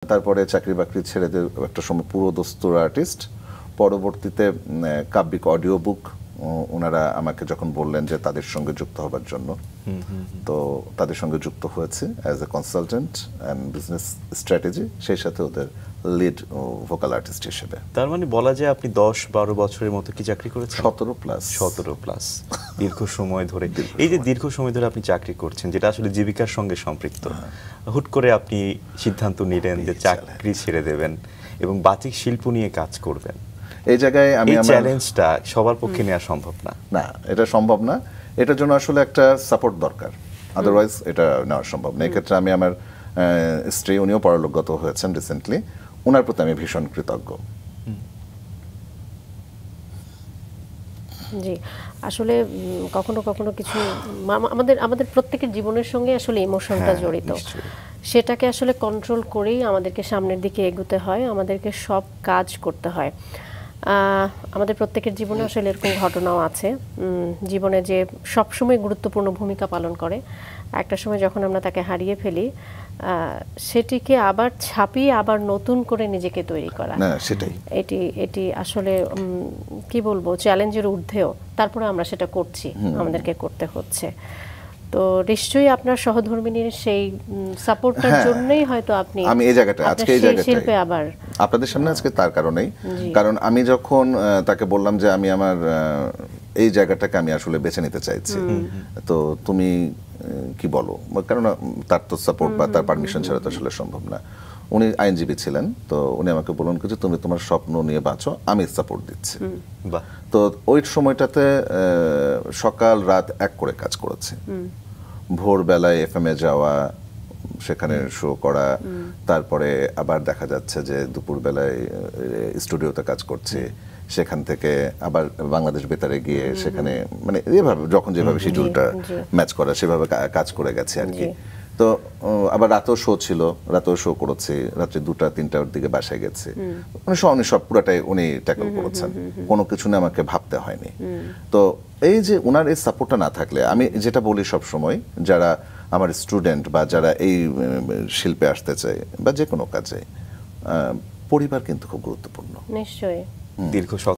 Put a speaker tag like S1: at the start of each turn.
S1: তারপরে চাকরি বাকরি ছেড়ে দিয়ে একটা সময় পুরো দস্তুর আর্টিস্ট, পরবর্তীতে কাব্যিক অডিও বুক ওনারা আমাকে যখন বললেন যে তাদের সঙ্গে যুক্ত হবার জন্য, তো তাদের সঙ্গে যুক্ত হয়েছে as a consultant and business strategy, সেই সাথে ওদের লিড ভোকাল আর্টিস্ট হিসেবে।
S2: তার মানে বলা যায় আপনি 10-12 বছরের মতো কি চাকরি করেছেন?
S1: 17+।
S2: দীর্ঘ সময় ধরে। এই যে দীর্ঘ সময় ধরে আপনি চাকরি করছেন, যেটা আসলে জীবিকার সঙ্গে সম্পৃক্ত, হুট করে আপনি সিদ্ধান্ত নিলেন যে চাকরি ছেড়ে দেবেন এবং বাচিক শিল্প নিয়ে কাজ করবেন।
S1: এই জায়গায় আমি
S2: চ্যালেঞ্জটা সবার পক্ষে নেওয়া সম্ভব না।
S1: না, এটা সম্ভব না। এটার জন্য আসলে একটা সাপোর্ট দরকার, আদারওয়াইজ এটা নেওয়া সম্ভব না। এক্ষেত্রে আমি আমার স্ত্রী, উনিও পরলোকগত হয়েছেন রিসেন্টলি, ওনার প্রতি আমি ভীষণ কৃতজ্ঞ।
S3: জি, আসলে কখনো কখনো কিছু আমাদের প্রত্যেকের জীবনের সঙ্গে আসলে ইমোশনটা জড়িত, সেটাকে আসলে কন্ট্রোল করেই আমাদেরকে সামনের দিকে এগোতে হয়, আমাদেরকে সব কাজ করতে হয়। আমাদের প্রত্যেকের জীবনে আসলে এরকম ঘটনাও আছে, জীবনে যে সবসময় গুরুত্বপূর্ণ ভূমিকা পালন করে, একটা সময় যখন আমরা তাকে হারিয়ে ফেলি, সেটিকে আবার ছাপিয়ে আবার নতুন করে নিজেকে তৈরি করা,
S1: সেটাই
S3: এটি আসলে কি বলবো, চ্যালেঞ্জের ঊর্ধ্বেও তারপরে আমরা সেটা করছি, আমাদেরকে করতে হচ্ছে। তো নিশ্চয়ই আপনার সহধর্মিনীর সেই সাপোর্টটার জন্যই হয়তো আমি এই জায়গাটা আজকে এই শিল্পে আবার
S1: আপনাদের সামনে আজকে, তার কারণেই। কারণ আমি যখন তাকে বললাম যে আমি আমার এই জায়গাটাকে আমি আসলে বেছে নিতে চাইছি, তো তুমি কি বলো, কারণ তার তো সাপোর্ট বা তার পারমিশন ছাড়া তো আসলে সম্ভব না। উনি আইনজীবী ছিলেন, তো উনি আমাকে বললেন যে তুমি তোমার স্বপ্ন নিয়ে বাঁচো, আমি সাপোর্ট দিচ্ছি। তো ওই সময়টাতে সকাল রাত এক করে কাজ করেছি, ভোরবেলায় FM এ যাওয়া, সেখানে শো করা, তারপরে আবার দেখা যাচ্ছে যে দুপুরবেলায় স্টুডিওতে কাজ করছি, সেখান থেকে আবার বাংলাদেশ বেতারে গিয়ে সেখানে, মানে এভাবে যখন যেভাবে শিডিউলটা ম্যাচ করা সেভাবে কাজ করে গেছে আর কি। তো আবার রাতেও শো ছিল, রাতেও শো করেছি, রাত্রে 2টা-3টার দিকে বাসায় গেছি। উনি সব পুরাটাই উনি ট্যাকল করেছেন, কোনো কিছু নিয়ে আমাকে ভাবতে হয়নি। তো এই যে ওনার এই সাপোর্টটা না থাকলে, আমি যেটা বলি সব সময়, যারা আমার স্টুডেন্ট বা যারা এই শিল্পে আসতে চায় বা যে কোনো কাজে, পরিবার কিন্তু খুব গুরুত্বপূর্ণ।
S3: নিশ্চয়ই।
S2: দীর্ঘ